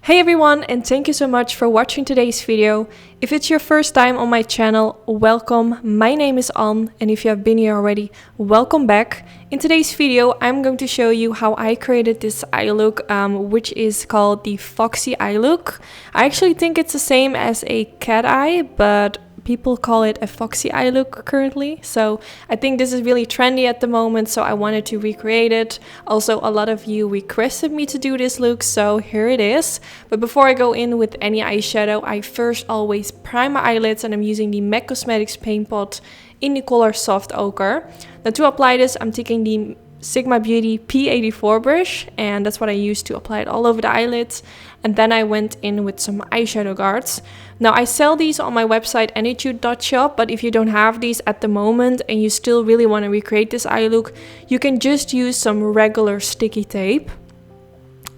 Hey everyone, and thank you so much for watching today's video. If it's your first time on my channel, welcome. My name is Anne, and if you have been here already, welcome back. In today's video, I'm going to show you how I created this eye look, which is called the Foxy Eye Look. I actually think it's the same as a cat eye, but people call it a foxy eye look currently. So I think this is really trendy at the moment, so I wanted to recreate it. Also, a lot of you requested me to do this look, so here it is. But before I go in with any eyeshadow, I first always prime my eyelids, and I'm using the MAC Cosmetics paint pot in the color Soft Ochre. Now to apply this, I'm taking the Sigma Beauty P84 brush, and that's what I used to apply it all over the eyelids. And then I went in with some eyeshadow guards. Now I sell these on my website anytude.shop, but if you don't have these at the moment and you still really want to recreate this eye look, you can just use some regular sticky tape.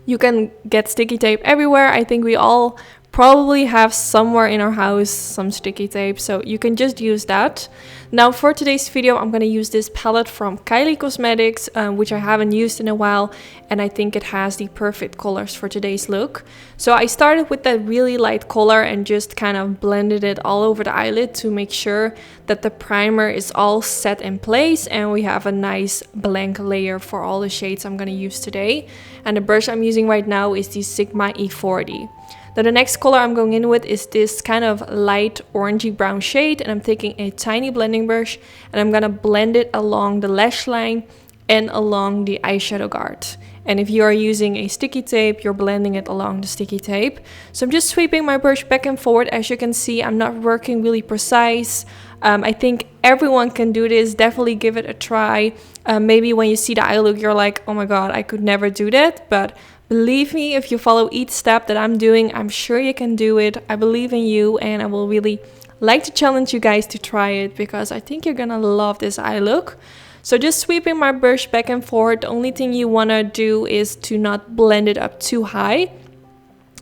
You can get sticky tape everywhere. I think we all probably have somewhere in our house some sticky tape, so you can just use that. Now for today's video, I'm going to use this palette from Kylie Cosmetics, which I haven't used in a while, and I think it has the perfect colors for today's look. So I started with that really light color and just kind of blended it all over the eyelid to make sure that the primer is all set in place and we have a nice blank layer for all the shades I'm going to use today. And the brush I'm using right now is the Sigma E40. Now the next color I'm going in with is this kind of light orangey brown shade, and I'm taking a tiny blending brush and I'm gonna blend it along the lash line and along the eyeshadow guard. And if you are using a sticky tape, you're blending it along the sticky tape. So I'm just sweeping my brush back and forward. As you can see, I'm not working really precise. I think everyone can do this. Definitely give it a try. Maybe when you see the eye look, you're like, oh my god, I could never do that. But believe me, if you follow each step that I'm doing, I'm sure you can do it. I believe in you, and I will really like to challenge you guys to try it because I think you're gonna love this eye look. So just sweeping my brush back and forth. The only thing you want to do is to not blend it up too high.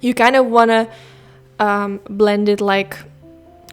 You kind of want to blend it like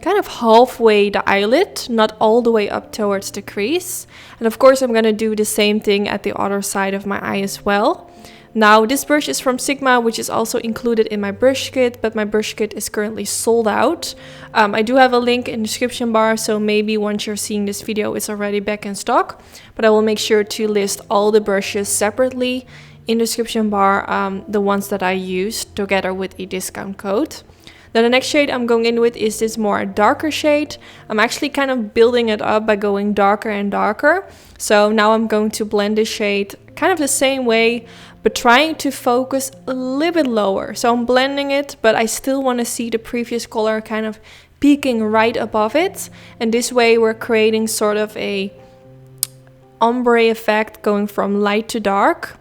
kind of halfway the eyelid, not all the way up towards the crease. And of course I'm going to do the same thing at the other side of my eye as well. Now this brush is from Sigma, which is also included in my brush kit, but my brush kit is currently sold out. I do have a link in the description bar, so maybe once you're seeing this video it's already back in stock, but I will make sure to list all the brushes separately in the description bar, the ones that I used together with a discount code. Now the next shade I'm going in with is this more darker shade. I'm actually kind of building it up by going darker and darker. So now I'm going to blend this shade kind of the same way, but trying to focus a little bit lower. So I'm blending it, but I still want to see the previous color kind of peeking right above it. And this way we're creating sort of a ombre effect going from light to dark.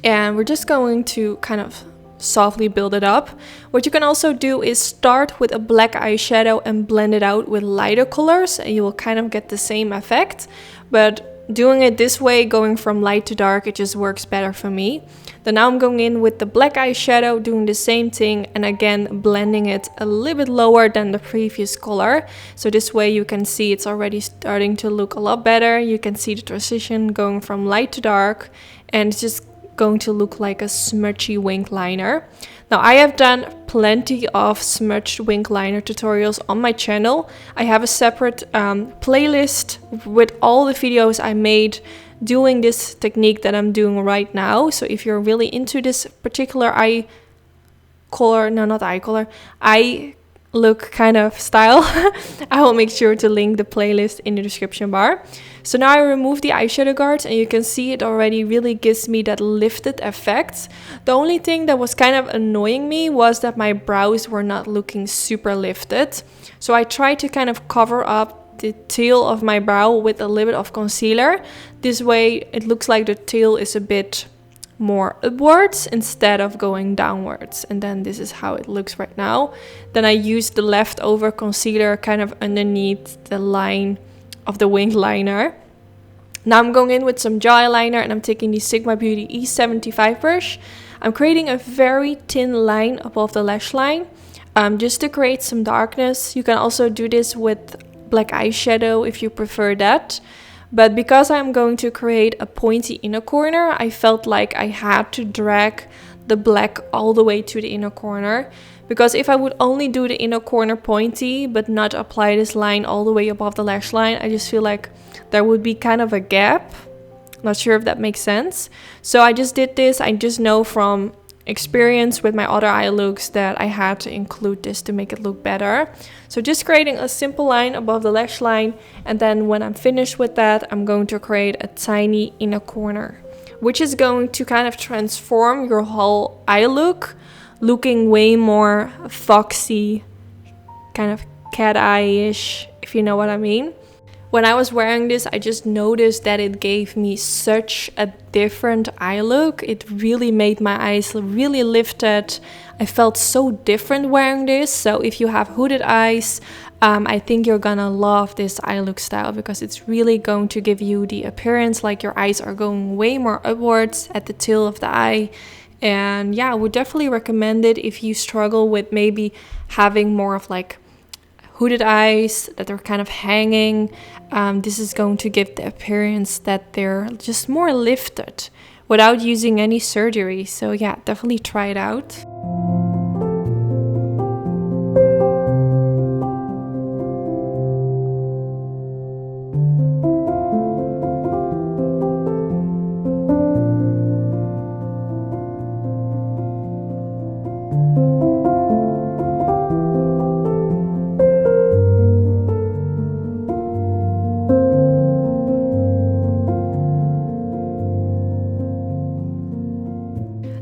And we're just going to kind of softly build it up. What you can also do is start with a black eyeshadow and blend it out with lighter colors, and you will kind of get the same effect. But doing it this way, going from light to dark, it just works better for me. Then now I'm going in with the black eyeshadow, doing the same thing, and again blending it a little bit lower than the previous color. So this way you can see it's already starting to look a lot better. You can see the transition going from light to dark, and it's just going to look like a smudgy wing liner. Now I have done plenty of smudged wing liner tutorials on my channel. I have a separate playlist with all the videos I made doing this technique that I'm doing right now. So if you're really into this particular eye look kind of style, I will make sure to link the playlist in the description bar. So now I remove the eyeshadow guards, and you can see it already really gives me that lifted effect. The only thing that was kind of annoying me was that my brows were not looking super lifted. So I tried to kind of cover up the tail of my brow with a little bit of concealer. This way it looks like the tail is a bit more upwards instead of going downwards, and then this is how it looks right now. Then I used the leftover concealer kind of underneath the line of the wing liner. Now I'm going in with some jaw eyeliner, and I'm taking the Sigma Beauty E75 brush. I'm creating a very thin line above the lash line, just to create some darkness. You can also do this with black eyeshadow if you prefer that. But because I'm going to create a pointy inner corner, I felt like I had to drag the black all the way to the inner corner. Because if I would only do the inner corner pointy but not apply this line all the way above the lash line, I just feel like there would be kind of a gap. Not sure if that makes sense. So I just did this. I just know from experience with my other eye looks that I had to include this to make it look better. So just creating a simple line above the lash line, and then when I'm finished with that, I'm going to create a tiny inner corner, which is going to kind of transform your whole eye look, looking way more foxy, kind of cat eye-ish, if you know what I mean. When I was wearing this, I just noticed that it gave me such a different eye look. It really made my eyes really lifted. I felt so different wearing this. So if you have hooded eyes, I think you're gonna love this eye look style, because it's really going to give you the appearance like your eyes are going way more upwards at the tail of the eye. And yeah, I would definitely recommend it if you struggle with maybe having more of like hooded eyes that are kind of hanging. This is going to give the appearance that they're just more lifted without using any surgery. So yeah, definitely try it out.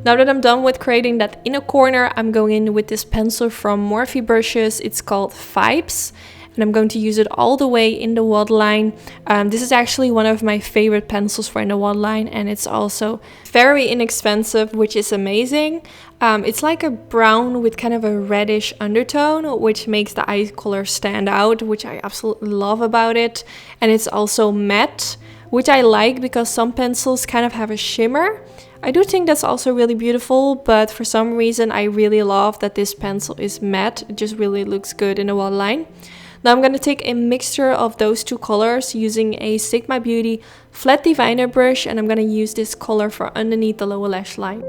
Now that I'm done with creating that inner corner, I'm going in with this pencil from Morphe brushes. It's called Vibes, and I'm going to use it all the way in the waterline. This is actually one of my favorite pencils for in the waterline, and it's also very inexpensive, which is amazing. It's like a brown with kind of a reddish undertone, which makes the eye color stand out, which I absolutely love about it. And it's also matte, which I like because some pencils kind of have a shimmer. I do think that's also really beautiful, but for some reason I really love that this pencil is matte. It just really looks good in the waterline. Now I'm going to take a mixture of those two colors using a Sigma Beauty flat diviner brush, and I'm going to use this color for underneath the lower lash line.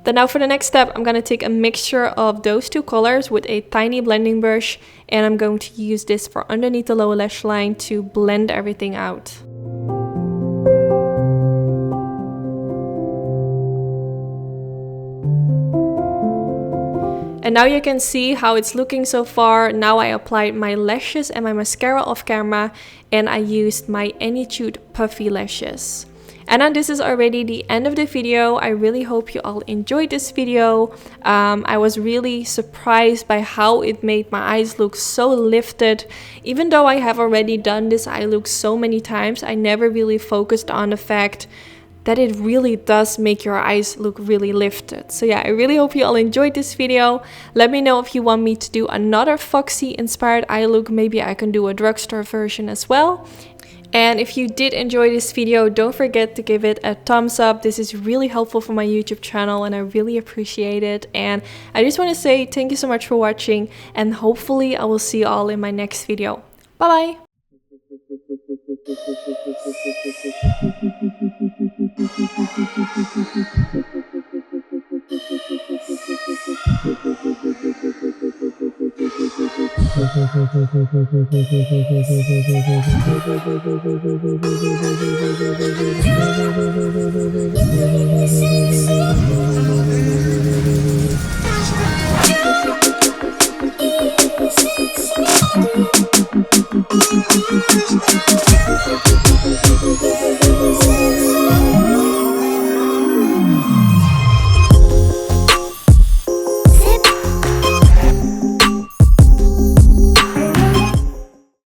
Then now for the next step, I'm going to take a mixture of those two colors with a tiny blending brush, and I'm going to use this for underneath the lower lash line to blend everything out. And now you can see how it's looking so far. Now I applied my lashes and my mascara off camera, and I used my Anytude puffy lashes. And then this is already the end of the video. I really hope you all enjoyed this video. I was really surprised by how it made my eyes look so lifted. Even though I have already done this eye look so many times, I never really focused on the fact that it really does make your eyes look really lifted. So yeah, I really hope you all enjoyed this video. Let me know if you want me to do another Foxy inspired eye look. Maybe I can do a drugstore version as well. And if you did enjoy this video, don't forget to give it a thumbs up. This is really helpful for my YouTube channel and I really appreciate it. And I just want to say thank you so much for watching, and hopefully I will see you all in my next video. Bye bye.